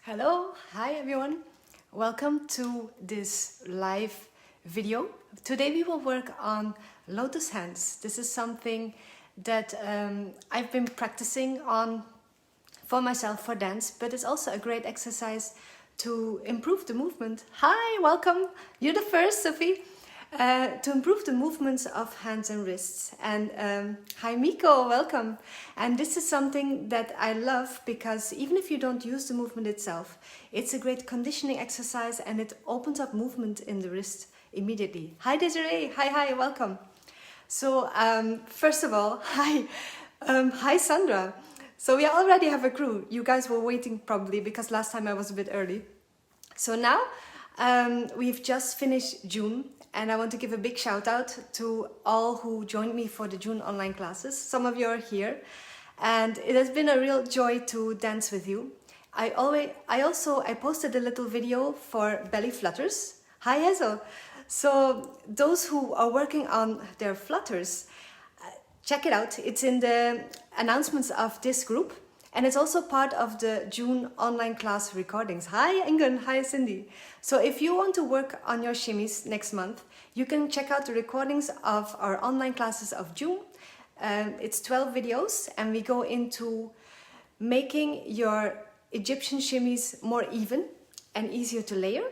Hello, hi everyone. Welcome to this live video. Today we will work on lotus hands. This is something that I've been practicing on for myself for dance, but it's also a great exercise to improve the movement. Hi, welcome. You're the first, Sophie. To improve the movements of hands and wrists. And hi Miko, welcome. And this is something that I love because even if you don't use the movement itself, it's a great conditioning exercise and it opens up movement in the wrist immediately. Hi Desiree, hi, welcome. So first of all, hi Sandra. So we already have a crew. You guys were waiting probably because last time I was a bit early. So now we've just finished June. And I want to give a big shout out to all who joined me for the June online classes. Some of you are here and it has been a real joy to dance with you. I posted a little video for belly flutters. Hi Hazel. So those who are working on their flutters, check it out. It's in the announcements of this group. And it's also part of the June online class recordings. Hi Ingun, hi Cindy. So if you want to work on your shimmies next month, you can check out the recordings of our online classes of June. It's 12 videos and we go into making your Egyptian shimmies more even and easier to layer,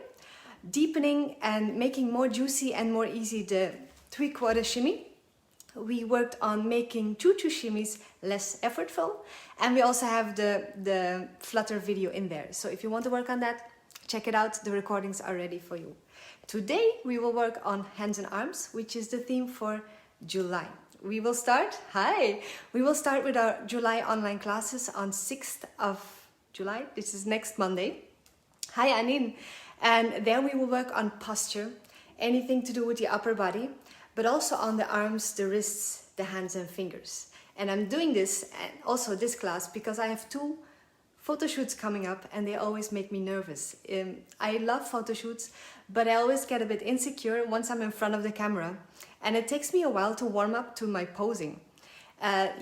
deepening and making more juicy and more easy the 3/4 shimmy. We worked on making choo-choo shimmies less effortful, and we also have the flutter video in there. So if you want to work on that, check it out. The recordings are ready for you. Today we will work on hands and arms, which is the theme for July. We will start with our July online classes on 6th of July. This is next Monday. Hi Anin. And then we will work on posture, anything to do with the upper body, but also on the arms, the wrists, the hands and fingers. And I'm doing this, and also this class, because I have 2 photo shoots coming up and they always make me nervous. I love photo shoots, but I always get a bit insecure once I'm in front of the camera. And it takes me a while to warm up to my posing.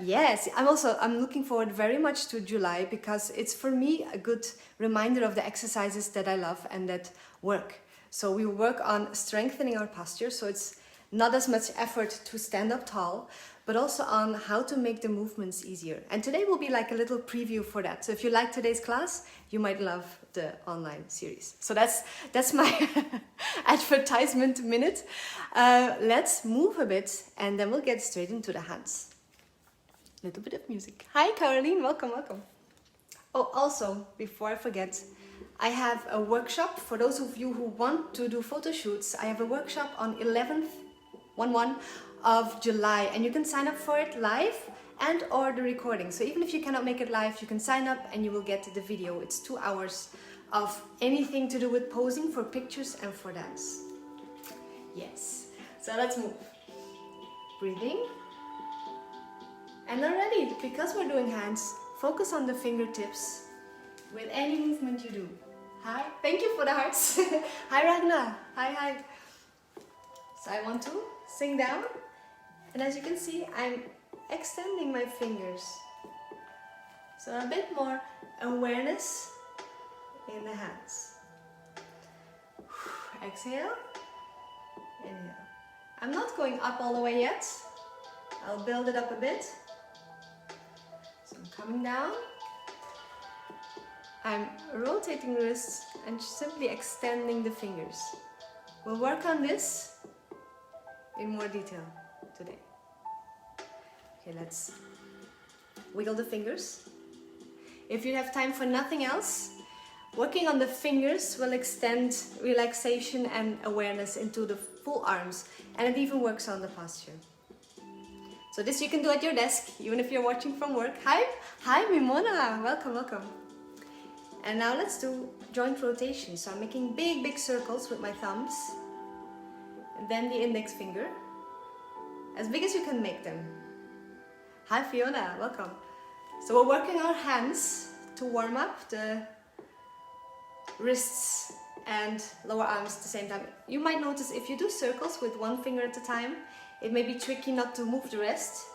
Yes, I'm looking forward very much to July because it's for me a good reminder of the exercises that I love and that work. So we work on strengthening our posture, so it's not as much effort to stand up tall, but also on how to make the movements easier. And today will be like a little preview for that. So if you like today's class, you might love the online series. So that's my advertisement minute. Let's move a bit and then we'll get straight into the hands. Little bit of music. Hi Caroline, welcome. Oh, also, before I forget, I have a workshop for those of you who want to do photo shoots. I have a workshop on 11th of July and you can sign up for it live and or the recording. So even if you cannot make it live, you can sign up and you will get the video. It's 2 hours of anything to do with posing for pictures and for dance. Yes, so let's move. Breathing. And already, because we're doing hands, focus on the fingertips with any movement you do. Hi, thank you for the hearts. Hi Ragnar, hi. So I want to sink down, and as you can see, I'm extending my fingers. So a bit more awareness in the hands. Exhale, inhale. I'm not going up all the way yet. I'll build it up a bit. So I'm coming down. I'm rotating the wrists and simply extending the fingers. We'll work on this in more detail today. Okay, let's wiggle the fingers. If you have time for nothing else, working on the fingers will extend relaxation and awareness into the full arms, and it even works on the posture. So this you can do at your desk, even if you're watching from work. Hi Mimona, welcome. And now let's do joint rotation. So I'm making big circles with my thumbs. And then the index finger, as big as you can make them. Hi Fiona, welcome. So we're working our hands to warm up the wrists and lower arms at the same time. You might notice if you do circles with one finger at a time, it may be tricky not to move the rest.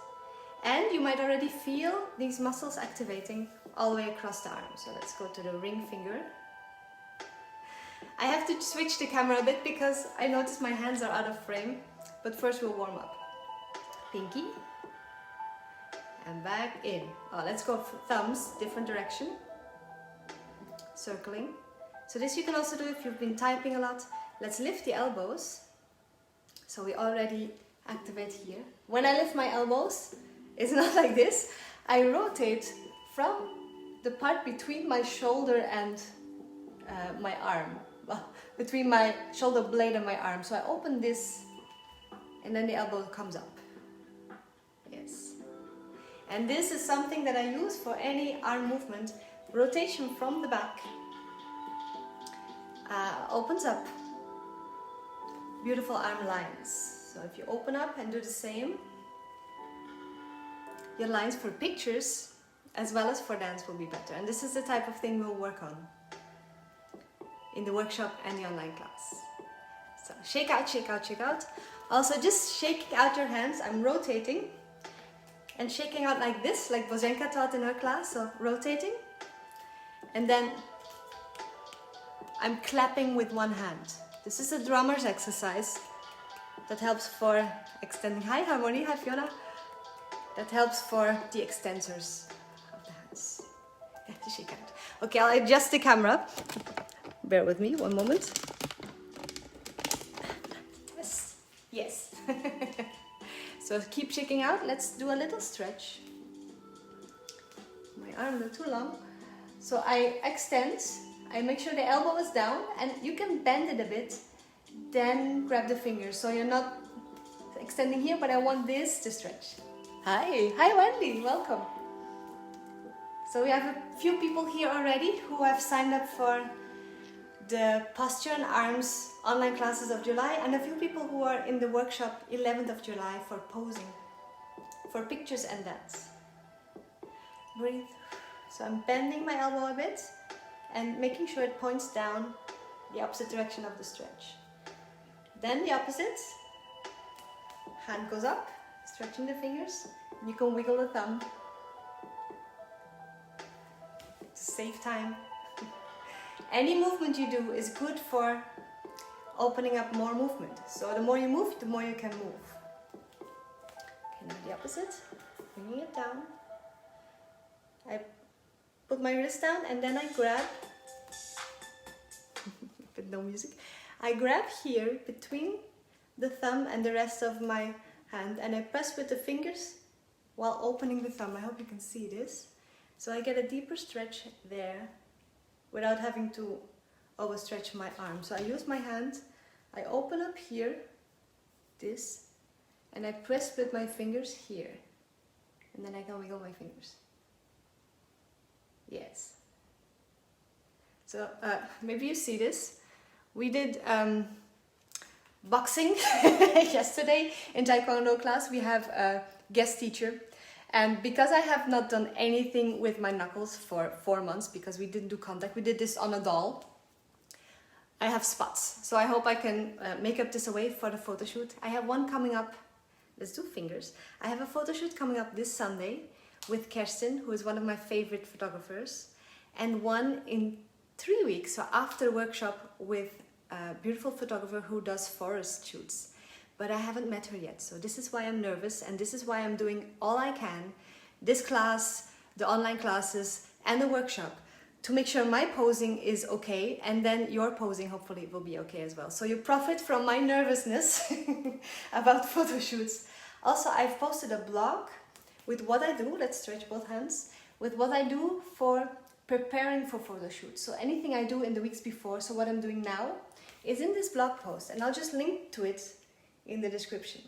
And you might already feel these muscles activating all the way across the arm. So let's go to the ring finger. I have to switch the camera a bit because I notice my hands are out of frame. But first we'll warm up. Pinky. And back in. Oh, let's go for thumbs, different direction. Circling. So this you can also do if you've been typing a lot. Let's lift the elbows. So we already activate here. When I lift my elbows, it's not like this. I rotate from the part between my shoulder and my arm. Well, between my shoulder blade and my arm. So I open this and then the elbow comes up. Yes. And this is something that I use for any arm movement. Rotation from the back. Opens up. Beautiful arm lines. So if you open up and do the same, your lines for pictures as well as for dance will be better. And this is the type of thing we'll work on in the workshop and the online class. So shake out, shake out, shake out. Also just shaking out your hands. I'm rotating and shaking out like this, like Boženka taught in her class. So rotating. And then I'm clapping with one hand. This is a drummer's exercise that helps for extending. Hi Harmony, hi Fiona. That helps for the extensors of the hands. Yeah, to shake out. Okay, I'll adjust the camera. Bear with me, one moment. Yes, yes. So keep shaking out. Let's do a little stretch. My arms are too long. So I extend. I make sure the elbow is down and you can bend it a bit. Then grab the fingers. So you're not extending here, but I want this to stretch. Hi, hi Wendy, welcome. So we have a few people here already who have signed up for the Posture and Arms online classes of July, and a few people who are in the workshop 11th of July for posing, for pictures and dance. Breathe. So I'm bending my elbow a bit and making sure it points down the opposite direction of the stretch. Then the opposite. Hand goes up, stretching the fingers. You can wiggle the thumb to save time. Any movement you do is good for opening up more movement. So the more you move, the more you can move. Okay, now the opposite. Bringing it down. I put my wrist down and then I grab, with no music, I grab here between the thumb and the rest of my hand and I press with the fingers while opening the thumb. I hope you can see this. So I get a deeper stretch there without having to overstretch my arm. So I use my hand, I open up here, this, and I press with my fingers here. And then I can wiggle my fingers. Yes. So maybe you see this. We did boxing yesterday in Taekwondo class. We have a guest teacher. And because I have not done anything with my knuckles for 4 months, because we didn't do contact, we did this on a doll, I have spots. So I hope I can make up this away for the photo shoot. I have one coming up. Let's do fingers. I have a photo shoot coming up this Sunday with Kerstin, who is one of my favorite photographers, and one in 3 weeks, so after the workshop, with a beautiful photographer who does forest shoots. But I haven't met her yet, so this is why I'm nervous, and this is why I'm doing all I can, this class, the online classes, and the workshop, to make sure my posing is okay, and then your posing hopefully will be okay as well. So you profit from my nervousness about photo shoots. Also, I've posted a blog with what I do, let's stretch both hands, with what I do for preparing for photo shoots. So anything I do in the weeks before, so what I'm doing now, is in this blog post, and I'll just link to it in the description.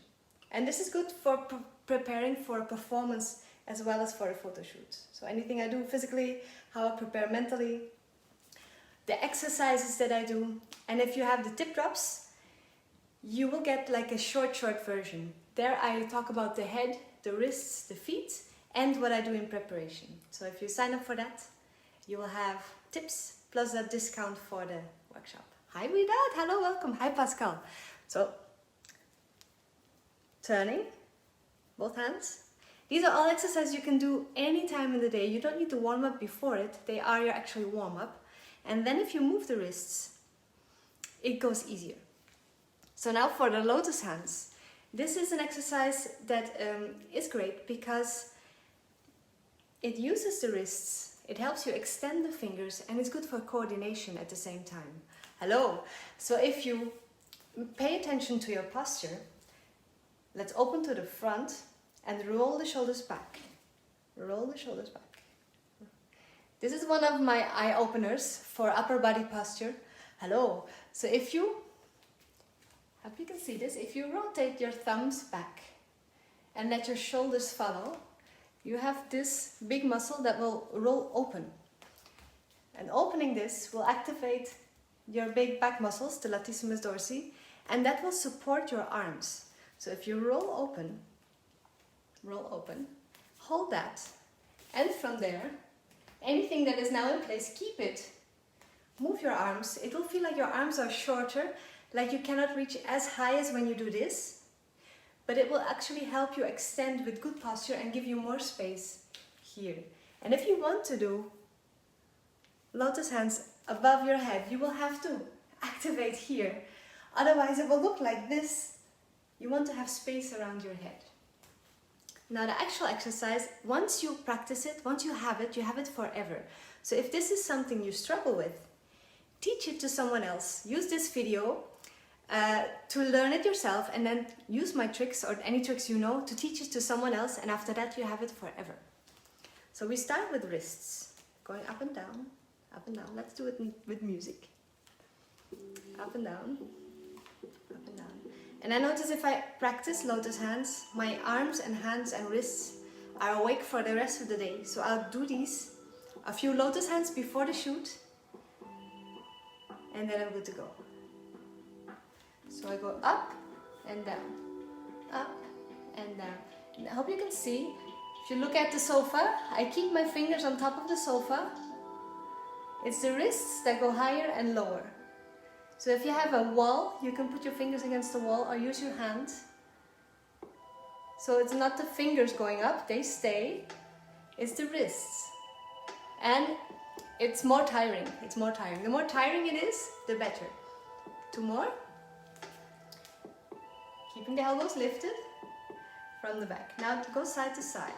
And this is good for preparing for a performance as well as for a photo shoot. So anything I do physically, how I prepare mentally, the exercises that I do, and if you have the tip drops, you will get like a short version. There I talk about the head, the wrists, the feet, and what I do in preparation. So if you sign up for that, you will have tips plus a discount for the workshop. Hi Vidad, hello, welcome. Hi Pascal. So turning, both hands. These are all exercises you can do any time in the day. You don't need to warm up before it. They are your actual warm up. And then if you move the wrists, it goes easier. So now for the lotus hands. This is an exercise that is great because it uses the wrists, it helps you extend the fingers, and it's good for coordination at the same time. Hello! So if you pay attention to your posture, let's open to the front and roll the shoulders back. Roll the shoulders back. This is one of my eye-openers for upper body posture. Hello! So if you, hope you can see this, if you rotate your thumbs back and let your shoulders follow, you have this big muscle that will roll open. And opening this will activate your big back muscles, the latissimus dorsi, and that will support your arms. So if you roll open, hold that, and from there, anything that is now in place, keep it. Move your arms. It will feel like your arms are shorter, like you cannot reach as high as when you do this, but it will actually help you extend with good posture and give you more space here. And if you want to do lotus hands above your head, you will have to activate here. Otherwise it will look like this. You want to have space around your head. Now the actual exercise, once you practice it, once you have it forever. So if this is something you struggle with, teach it to someone else. Use this video to learn it yourself, and then use my tricks or any tricks you know to teach it to someone else, and after that you have it forever. So we start with wrists, going up and down, up and down. Let's do it with music. Up and down, up and down. And I notice if I practice lotus hands, my arms and hands and wrists are awake for the rest of the day. So I'll do these, a few lotus hands before the shoot, and then I'm good to go. So I go up and down, up and down. And I hope you can see, if you look at the sofa, I keep my fingers on top of the sofa. It's the wrists that go higher and lower. So if you have a wall, you can put your fingers against the wall or use your hand. So it's not the fingers going up, they stay. It's the wrists. And it's more tiring, it's more tiring. The more tiring it is, the better. 2 more. Keeping the elbows lifted from the back. Now go side to side.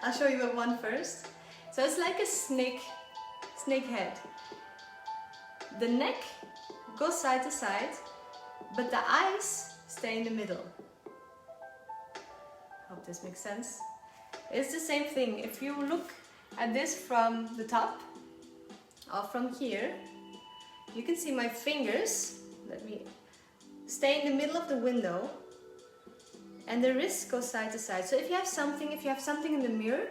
I'll show you one first. So it's like a snake head. The neck goes side to side, but the eyes stay in the middle. Hope this makes sense. It's the same thing. If you look at this from the top, or from here, you can see my fingers. Let me stay in the middle of the window, and the wrists go side to side. So if you have something in the mirror,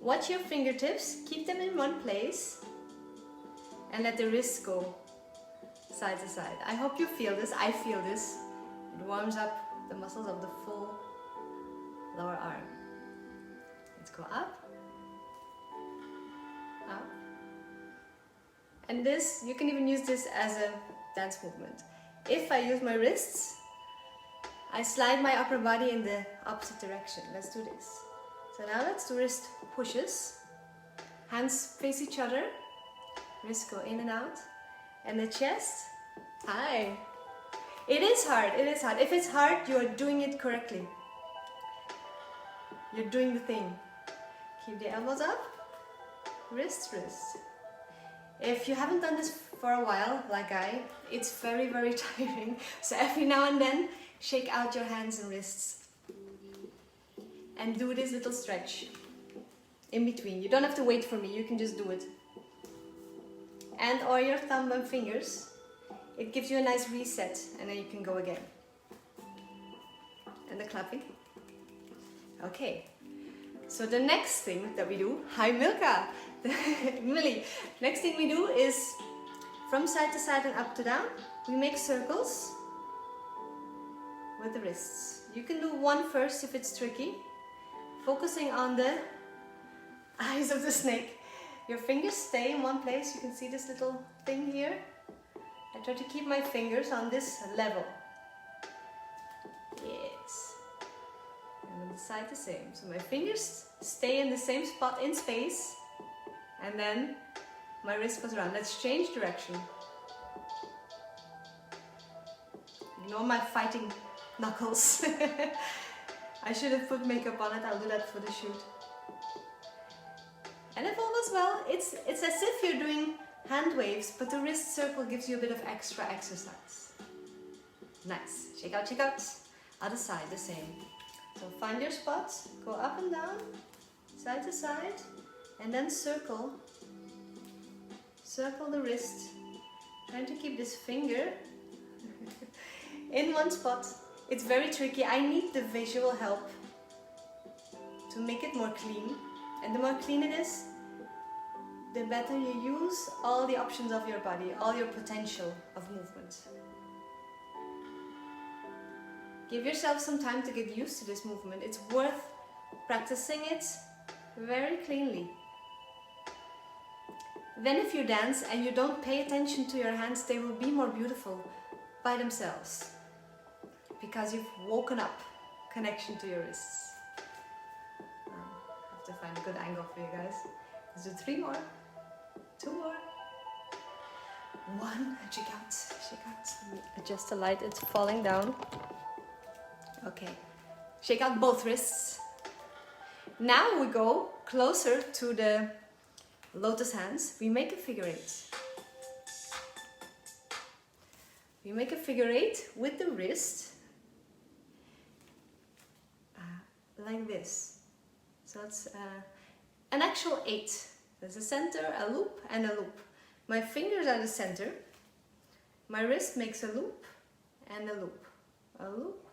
watch your fingertips, keep them in one place, and let the wrists go side to side. I hope you feel this. I feel this. It warms up the muscles of the full lower arm. Let's go up, up. And this, you can even use this as a dance movement. If I use my wrists, I slide my upper body in the opposite direction. Let's do this. So now let's do wrist pushes. Hands face each other. Wrists go in and out. And the chest, high. It is hard, it is hard. If it's hard, you are doing it correctly. You're doing the thing. Keep the elbows up. Wrist, wrist. If you haven't done this for a while, like it's very, very tiring. So every now and then, shake out your hands and wrists. And do this little stretch in between. You don't have to wait for me, you can just do it. And or your thumb and fingers. It gives you a nice reset, and then you can go again. And the clapping. Okay. So the next thing that we do, hi Milka, Millie. Next thing we do is from side to side and up to down. We make circles with the wrists. You can do one first if it's tricky. Focusing on the eyes of the snake. Your fingers stay in one place. You can see this little thing here. I try to keep my fingers on this level. Yes. And on the side the same. So my fingers stay in the same spot in space. And then my wrist goes around. Let's change direction. You know, my fighting knuckles. I should have put makeup on it. I'll do that for the shoot. And if all goes well, it's as if you're doing hand waves, but the wrist circle gives you a bit of extra exercise. Nice. Shake out, shake out. Other side, the same. So find your spot, go up and down, side to side, and then circle. Circle the wrist. Trying to keep this finger in one spot. It's very tricky. I need the visual help to make it more clean. And the more clean it is, the better you use all the options of your body, all your potential of movement. Give yourself some time to get used to this movement. It's worth practicing it very cleanly. Then if you dance and you don't pay attention to your hands, they will be more beautiful by themselves. Because you've woken up connection to your wrists. I have to find a good angle for you guys. Let's do 3 more. 2 more. 1. Shake out. Shake out. Let me adjust the light. It's falling down. Okay. Shake out both wrists. Now we go closer to the lotus hands. We make a figure 8. We make a figure 8 with the wrist like this. So it's an actual 8. There's a center, a loop, and a loop. My fingers are the center. My wrist makes a loop and a loop. A loop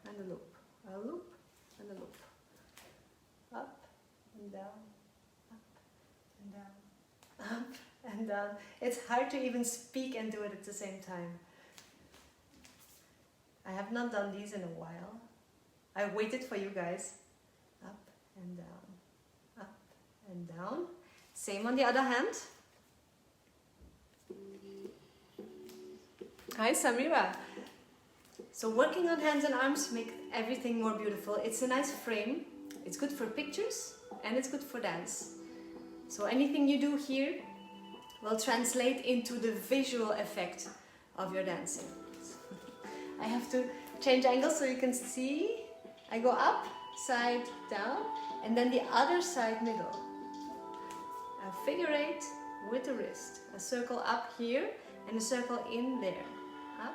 and a loop. A loop and a loop. Up and down. Up and down. Up and down. It's hard to even speak and do it at the same time. I have not done these in a while. I waited for you guys. Up and down. Up and down. Same on the other hand. Hi Samira. So working on hands and arms make everything more beautiful. It's a nice frame. It's good for pictures and it's good for dance. So anything you do here will translate into the visual effect of your dancing. I have to change angle so you can see. I go up, side, down, and then the other side, middle. A figure 8 with the wrist. A circle up here and a circle in there. Up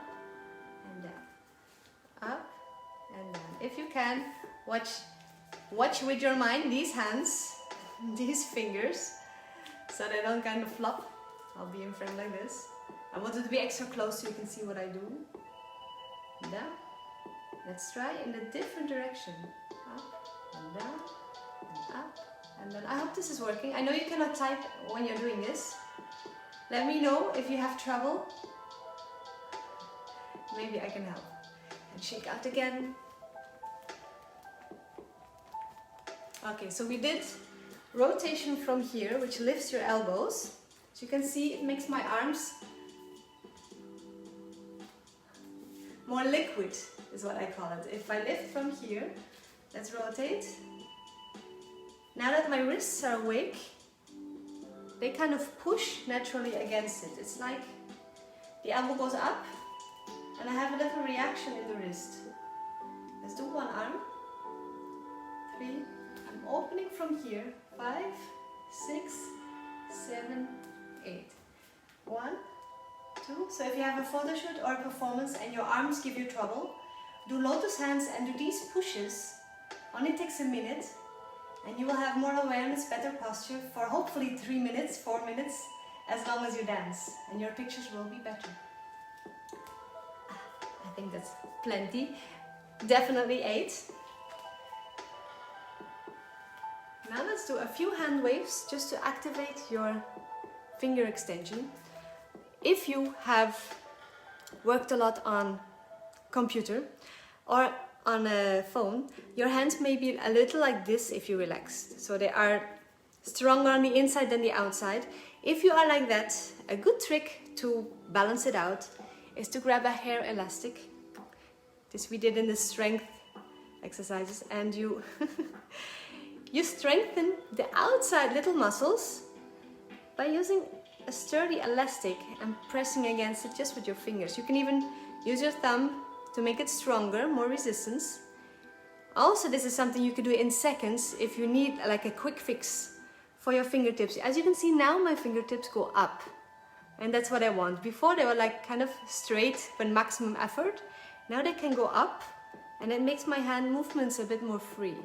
and down. Up and down. If you can, watch with your mind these hands, these fingers, so they don't kind of flop. I'll be in frame like this. I wanted to be extra close so you can see what I do. Down. Let's try in a different direction. Up and down and up and then. I hope this is working. I know you cannot type when you're doing this. Let me know if you have trouble. Maybe I can help. And shake out again. Okay, so we did rotation from here, which lifts your elbows. So you can see it makes my arms more liquid, is what I call it. If I lift from here, let's rotate. Now that my wrists are awake, they kind of push naturally against it. It's like the elbow goes up and I have a little reaction in the wrist. Let's do one arm. 3. I'm opening from here. 5, 6, 7, 8. 1, 2. So if you have a photo shoot or a performance and your arms give you trouble, do lotus hands and do these pushes. Only takes a minute and you will have more awareness, better posture for hopefully 3 minutes, 4 minutes, as long as you dance, and your pictures will be better. I think that's plenty. Definitely 8. Now let's do a few hand waves just to activate your finger extension. If you have worked a lot on computer or on a phone, your hands may be a little like this if you relaxed. So they are stronger on the inside than the outside. If you are like that, a good trick to balance it out is to grab a hair elastic. This we did in the strength exercises, and you you strengthen the outside little muscles by using a sturdy elastic and pressing against it just with your fingers. You can even use your thumb to make it stronger, more resistance. Also, this is something you can do in seconds if you need like a quick fix for your fingertips. As you can see now, my fingertips go up, and that's what I want. Before they were like kind of straight with maximum effort. Now they can go up, and it makes my hand movements a bit more free.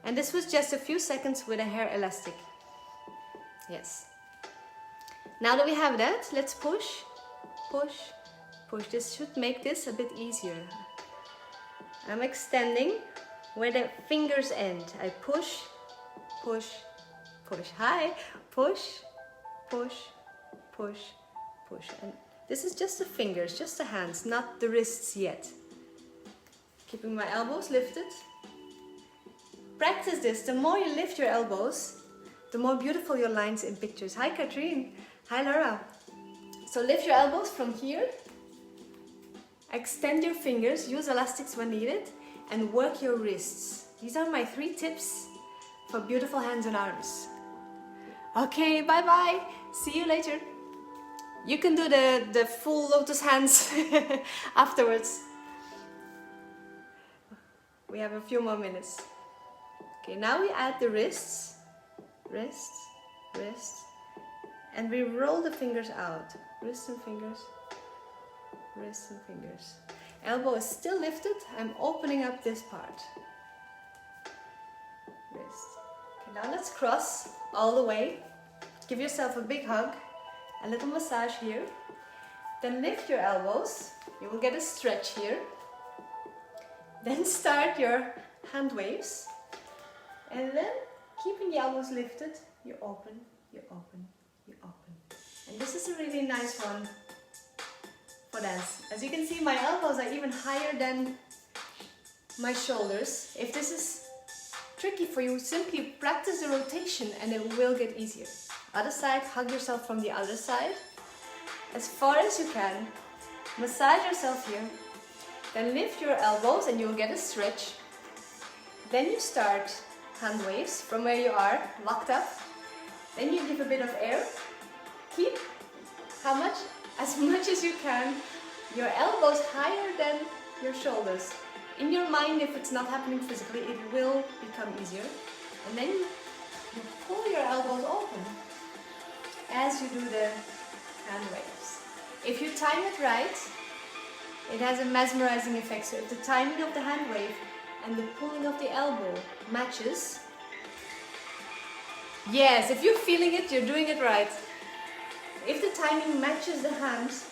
And this was just a few seconds with a hair elastic. Yes. Now that we have that, let's push, push, push. This should make this a bit easier. I'm extending where the fingers end. I push, push, push. Hi, push, push, push, push. And this is just the fingers, just the hands, not the wrists yet. Keeping my elbows lifted. Practice this. The more you lift your elbows, the more beautiful your lines in pictures. Hi, Katrine. Hi, Laura. So lift your elbows from here. Extend your fingers, use elastics when needed, and work your wrists. These are my 3 tips for beautiful hands and arms. Okay, bye-bye. See you later. You can do the full lotus hands afterwards. We have a few more minutes. Okay, now we add the wrists, wrists, wrists, and we roll the fingers out. Wrists and fingers. Wrists and fingers. Elbow is still lifted. I'm opening up this part. Wrist. Okay, now let's cross all the way. Give yourself a big hug. A little massage here. Then lift your elbows. You will get a stretch here. Then start your hand waves. And then, keeping the elbows lifted, you open, you open, you open. And this is a really nice one for dance. As you can see, my elbows are even higher than my shoulders. If this is tricky for you, simply practice the rotation and it will get easier. Other side, hug yourself from the other side. As far as you can. Massage yourself here. Then lift your elbows and you'll get a stretch. Then you start hand waves from where you are, locked up. Then you give a bit of air. Keep how much? As much as you can. Your elbows higher than your shoulders. In your mind, if it's not happening physically, it will become easier. And then you pull your elbows open as you do the hand waves. If you time it right, it has a mesmerizing effect. So if the timing of the hand wave and the pulling of the elbow matches, yes, if you're feeling it, you're doing it right. If the timing matches the hands,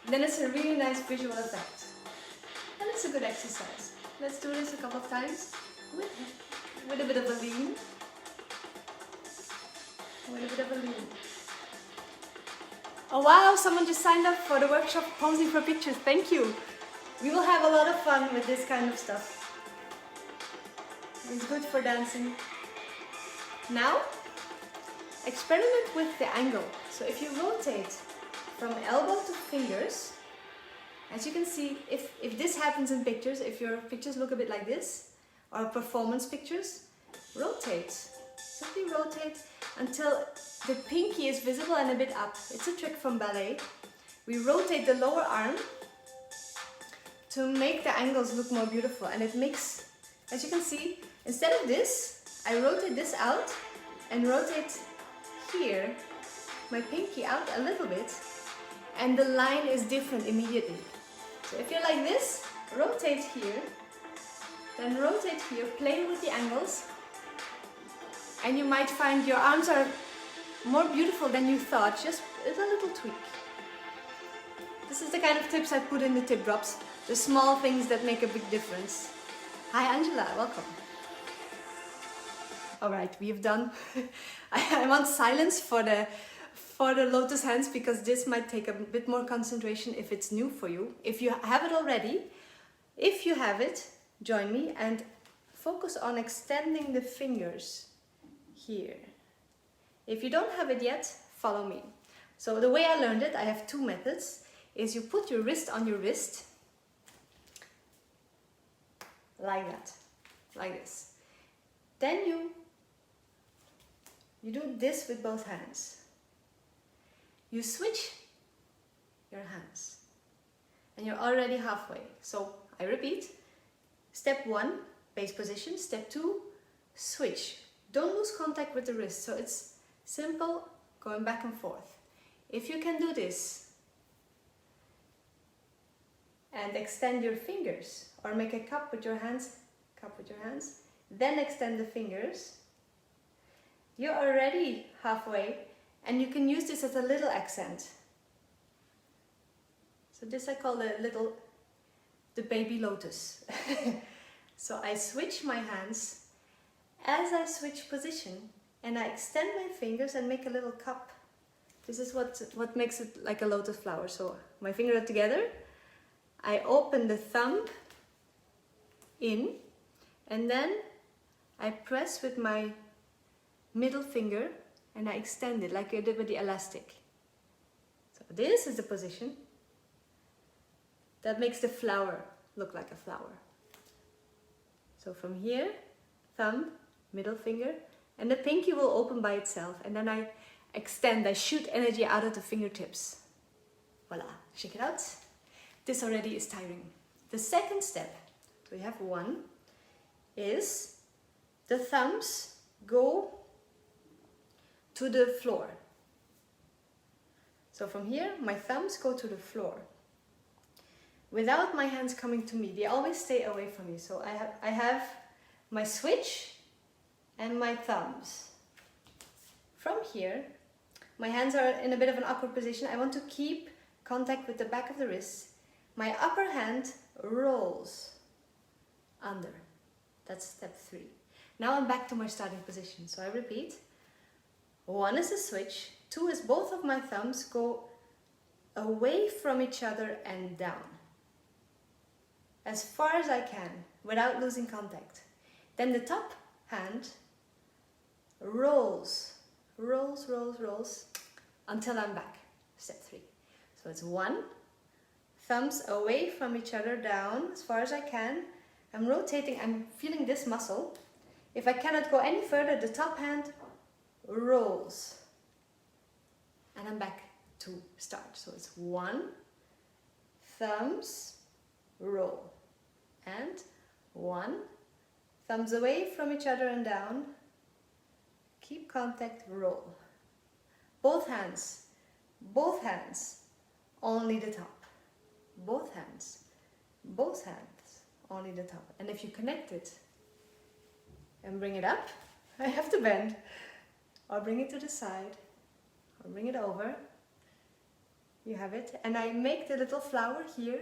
then it's a really nice visual effect. And it's a good exercise. Let's do this a couple of times with a bit of a lean. With a bit of a lean. Oh wow, someone just signed up for the workshop Posing for Pictures. Thank you. We will have a lot of fun with this kind of stuff. It's good for dancing. Now, experiment with the angle. So if you rotate from elbow to fingers, as you can see, if this happens in pictures, if your pictures look a bit like this, or performance pictures, rotate. Simply rotate until the pinky is visible and a bit up. It's a trick from ballet. We rotate the lower arm to make the angles look more beautiful, and it makes, as you can see, instead of this, I rotate this out and rotate here, my pinky out a little bit, and the line is different immediately. So if you're like this, rotate here, then rotate here, play with the angles, and you might find your arms are more beautiful than you thought, just a little tweak. This is the kind of tips I put in the tip drops, the small things that make a big difference. Hi Angela, welcome. Alright, we have done. I want silence for the lotus hands because this might take a bit more concentration if it's new for you. If you have it already, if you have it, join me and focus on extending the fingers here. If you don't have it yet, follow me. So the way I learned it, I have 2 methods, is you put your wrist on your wrist, like that, like this. Then you do this with both hands. You switch your hands. And you're already halfway. So I repeat, step 1, base position. Step 2, switch. Don't lose contact with the wrist. So it's simple, going back and forth. If you can do this and extend your fingers, or make a cup with your hands, then extend the fingers, you're already halfway, and you can use this as a little accent. So this I call the baby lotus. So I switch my hands as I switch position, and I extend my fingers and make a little cup. This is what makes it like a lotus flower. So my fingers are together, I open the thumb in, and then I press with my middle finger and I extend it like I did with the elastic. So this is the position that makes the flower look like a flower. So from here, thumb, middle finger, and the pinky will open by itself, and then I extend, I shoot energy out of the fingertips. Voila, shake it out. This already is tiring. The second step, we have 1, is the thumbs go to the floor. So from here, my thumbs go to the floor. Without my hands coming to me, they always stay away from me. So I have my switch and my thumbs. From here, my hands are in a bit of an awkward position. I want to keep contact with the back of the wrist. My upper hand rolls under. That's step 3. Now I'm back to my starting position. So I repeat. 1 is a switch. 2 is both of my thumbs go away from each other and down. As far as I can, without losing contact. Then the top hand rolls, rolls, rolls, rolls, until I'm back. Step 3. So it's 1, thumbs away from each other, down as far as I can. I'm rotating, I'm feeling this muscle. If I cannot go any further, the top hand rolls. And I'm back to start. So it's 1, thumbs, roll. And 1, thumbs away from each other and down. Keep contact, roll. Both hands, only the top. Both hands, only the top. And if you connect it and bring it up, I have to bend. Or bring it to the side, or bring it over. You have it. And I make the little flower here.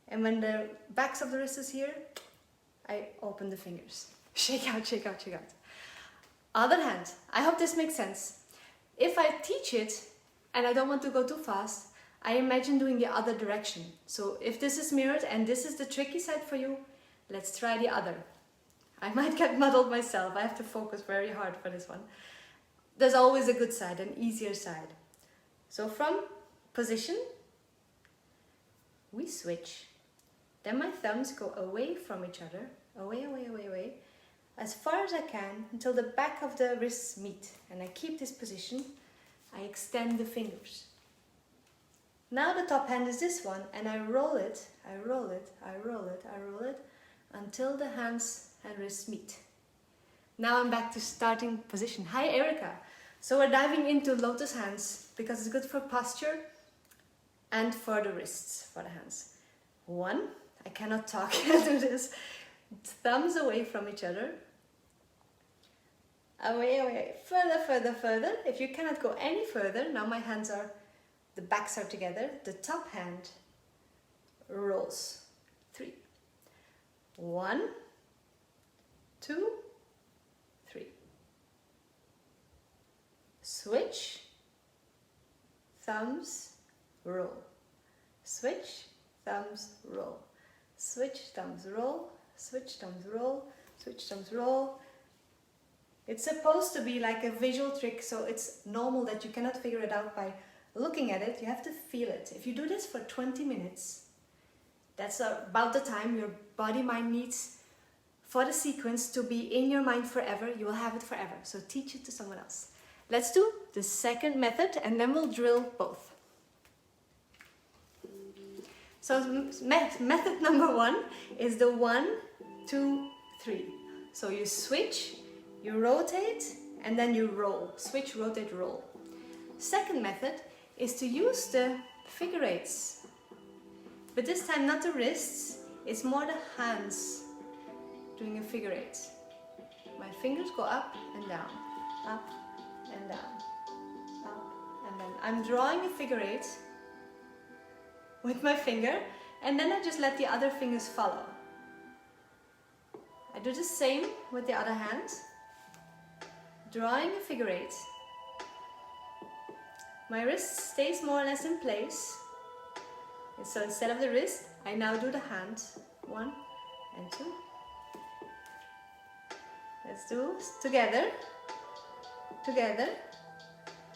And when the backs of the wrist is here, I open the fingers. Shake out, shake out, shake out. Other hand. I hope this makes sense. If I teach it, and I don't want to go too fast, I imagine doing the other direction. So if this is mirrored and this is the tricky side for you, let's try the other. I might get muddled myself. I have to focus very hard for this one. There's always a good side, an easier side. So from position, we switch. Then my thumbs go away from each other, away, away, away, away, as far as I can until the back of the wrists meet. And I keep this position. I extend the fingers. Now the top hand is this one, and I roll it, I roll it, I roll it, I roll it, until the hands and wrists meet. Now I'm back to starting position. Hi Erica. So we're diving into lotus hands because it's good for posture and for the wrists, for the hands. 1, I cannot talk, I do this. Thumbs away from each other. Away, away, further, further, further. If you cannot go any further, now my hands are, the backs are together. The top hand rolls. 3. 1, 2, 3. Switch, thumbs, roll. Switch, thumbs, roll. Switch, thumbs, roll. Switch, thumbs, roll. Switch, thumbs, roll. It's supposed to be like a visual trick, so it's normal that you cannot figure it out by looking at it. You have to feel it. If you do this for 20 minutes, that's about the time your body-mind needs for the sequence to be in your mind forever. You will have it forever. So teach it to someone else. Let's do the second method and then we'll drill both. So method number 1 is the 1, 2, 3. So you switch, you rotate, and then you roll. Switch, rotate, roll. Second method is to use the figure eights. But this time not the wrists, it's more the hands doing a figure eight. My fingers go up and down, up and down, up and down. I'm drawing a figure eight with my finger, and then I just let the other fingers follow. I do the same with the other hand, drawing a figure eight. My wrist stays more or less in place. And so instead of the wrist, I now do the hand. 1 and 2. Let's do together. Together.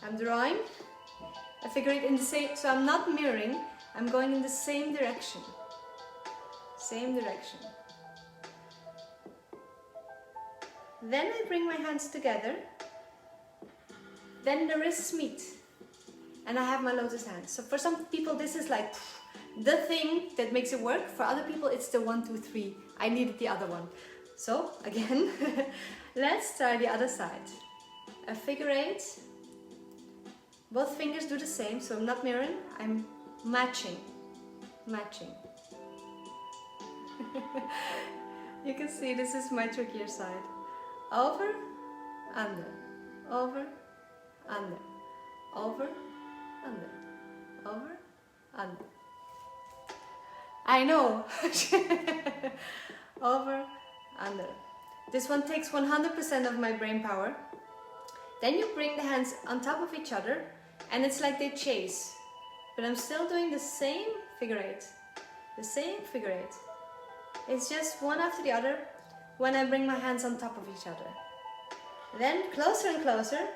I'm drawing a figure eight in the same, so I'm not mirroring, I'm going in the same direction. Same direction. Then I bring my hands together. Then the wrists meet. And I have my lotus hand. So for some people this is like the thing that makes it work. For other people it's the 1, 2, 3. I needed the other one. So again, let's try the other side. A figure eight. Both fingers do the same, so I'm not mirroring, I'm matching. Matching. You can see this is my trickier side. Over, under, over, under, over, under, over, under. I know. Over, under. This one takes 100% of my brain power. Then you bring the hands on top of each other and it's like they chase. But I'm still doing the same figure eight. The same figure eight. It's just one after the other when I bring my hands on top of each other. Then closer and closer.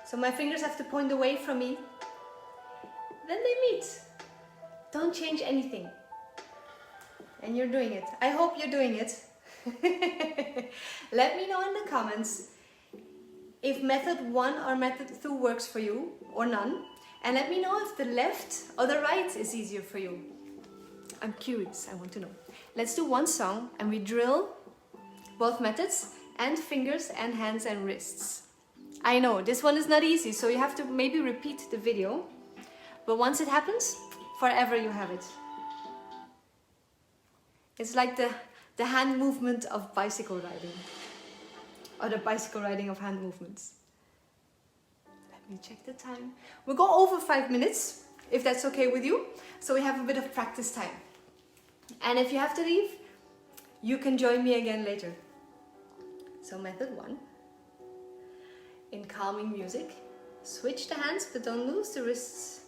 So my fingers have to point away from me. Then they meet. Don't change anything. And you're doing it. I hope you're doing it. Let me know in the comments if method 1 or method 2 works for you or none. And let me know if the left or the right is easier for you. I'm curious, I want to know. Let's do one song and we drill both methods and fingers and hands and wrists. I know, this one is not easy, so you have to maybe repeat the video. But once it happens, forever you have it. It's like the hand movement of bicycle riding. Or the bicycle riding of hand movements. Let me check the time. We'll go over 5 minutes, if that's okay with you. So we have a bit of practice time. And if you have to leave, you can join me again later. So method 1. In calming music, switch the hands but don't lose the wrists.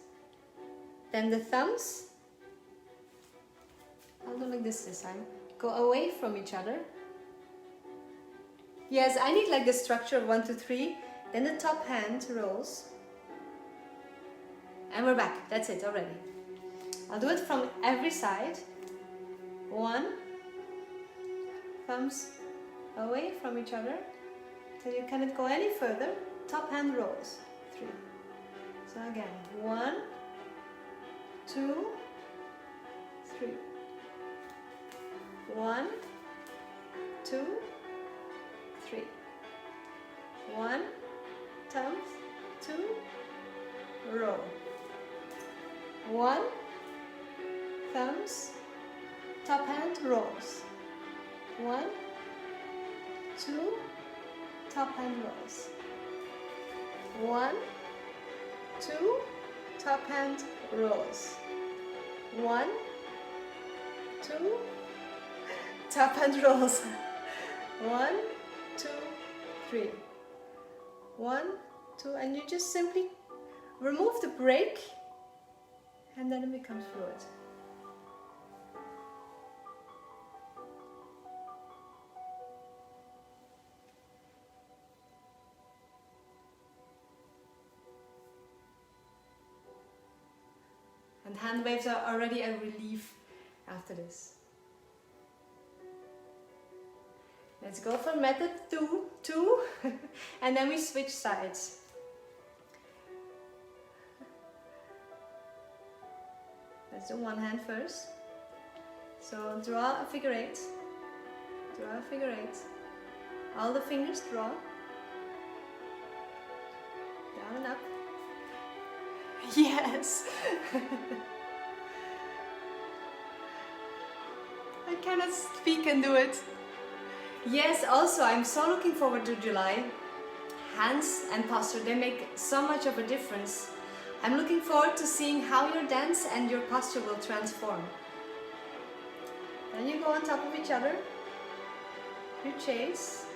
Then the thumbs, I'll do like this time. Go away from each other. Yes, I need like the structure of 1, 2, 3. Then the top hand rolls. And we're back. That's it already. I'll do it from every side. 1. Thumbs away from each other. Till you cannot go any further. Top hand rolls. 3. So again. 1, 2, 3. 1, 2, 3. 1, thumbs, 2, roll. 1, thumbs, top hand rolls. 1, 2, top hand rolls. 1, 2, top hand rolls. 1, 2, top hand rolls. 1, 2, 3. 1, 2, and you just simply remove the break and then it becomes fluid. And hand waves are already a relief after this. Let's go for method 2, and then we switch sides. Let's do one hand first. So draw a figure eight. Draw a figure eight. All the fingers draw. Down and up. Yes! I cannot speak and do it. Yes, also I'm so looking forward to July. Hands and posture, they make so much of a difference. I'm looking forward to seeing how your dance and your posture will transform. Then you go on top of each other. You chase.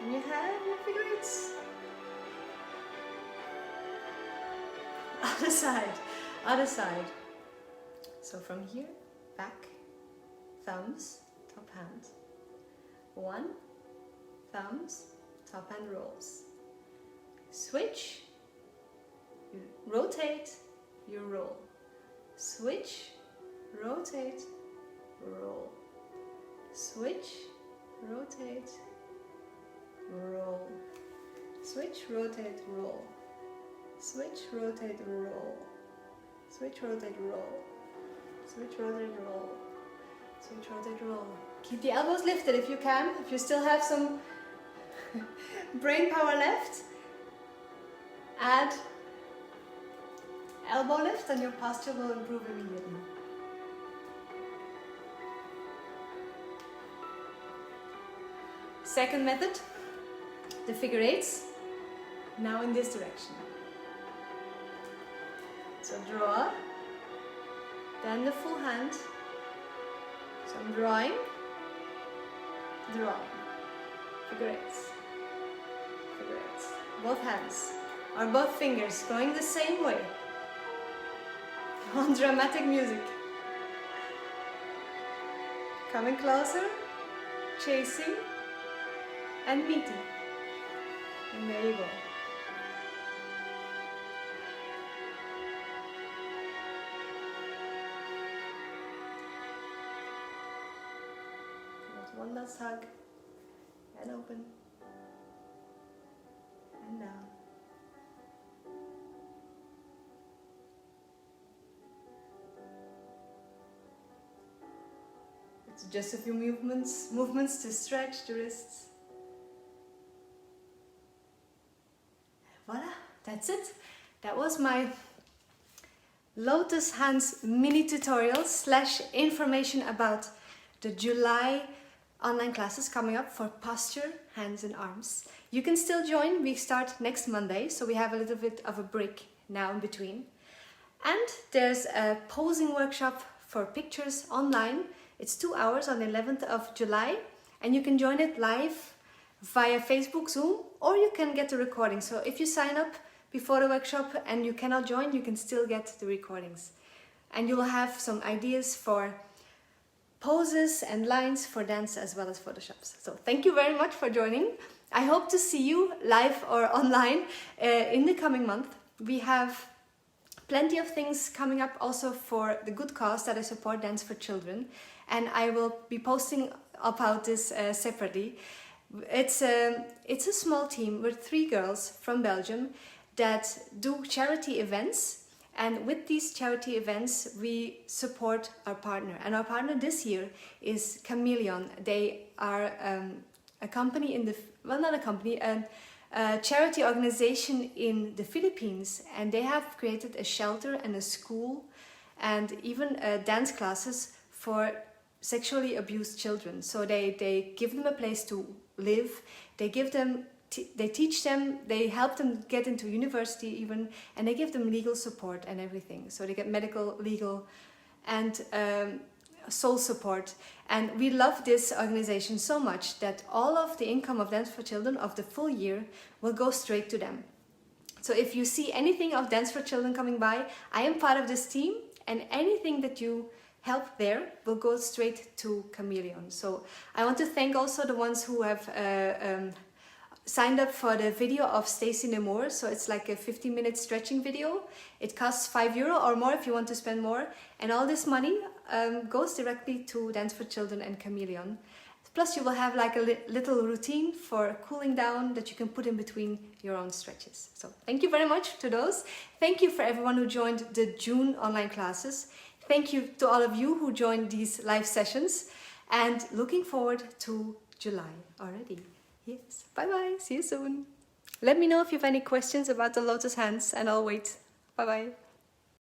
And you have your figure eights. Other side, other side. So from here, back, thumbs, top hand. 1, thumbs, top hand rolls. Switch, you rotate, you roll. Switch, rotate, roll. Switch, rotate, roll. Switch, rotate, roll. Switch, rotate, roll. Switch, rotate, roll. Switch, rotate, roll. Switch, rotate, roll. Keep the elbows lifted if you can, if you still have some brain power left. Add elbow lift and your posture will improve immediately. Second method, the figure eights, now in this direction. So draw, then the full hand. So I'm drawing, drawing, figure eights, figure eights. Both hands, or both fingers, going the same way. On dramatic music. Coming closer, chasing, and meeting. And there you go. One last hug, and open, and down. It's just a few movements to stretch the wrists. Voila, that's it. That was my Lotus Hands mini tutorial / information about the July online classes coming up for posture, hands and arms. You can still join. We start next Monday, so we have a little bit of a break now in between. And there's a posing workshop for pictures online. It's 2 hours on the 11th of July, and you can join it live via Facebook, Zoom, or you can get the recording. So if you sign up before the workshop and you cannot join, you can still get the recordings. And you will have some ideas for poses and lines for dance as well as photoshops. So thank you very much for joining. I hope to see you live or online in the coming month. We have plenty of things coming up also for the good cause that I support, Dance for Children, and I will be posting about this separately. It's a small team with 3 girls from Belgium that do charity events. And with these charity events, we support our partner. And our partner this year is Chameleon. They are a company in the, well, not a company, a charity organization in the Philippines. And they have created a shelter and a school and even dance classes for sexually abused children. So they give them a place to live. They give them they teach them, they help them get into university even, and they give them legal support and everything. So they get medical, legal, and soul support. And we love this organization so much that all of the income of Dance for Children of the full year will go straight to them. So if you see anything of Dance for Children coming by, I am part of this team, and anything that you help there will go straight to Chameleon. So I want to thank also the ones who have signed up for the video of Stacey Nemours. So it's like a 50-minute stretching video. It costs €5 or more if you want to spend more. And all this money goes directly to Dance for Children and Chameleon. Plus you will have like a little routine for cooling down that you can put in between your own stretches. So thank you very much to those. Thank you for everyone who joined the June online classes. thank you to all of you who joined these live sessions, and looking forward to July already. Yes, bye bye, see you soon. Let me know if you have any questions about the lotus hands, and I'll wait. Bye bye.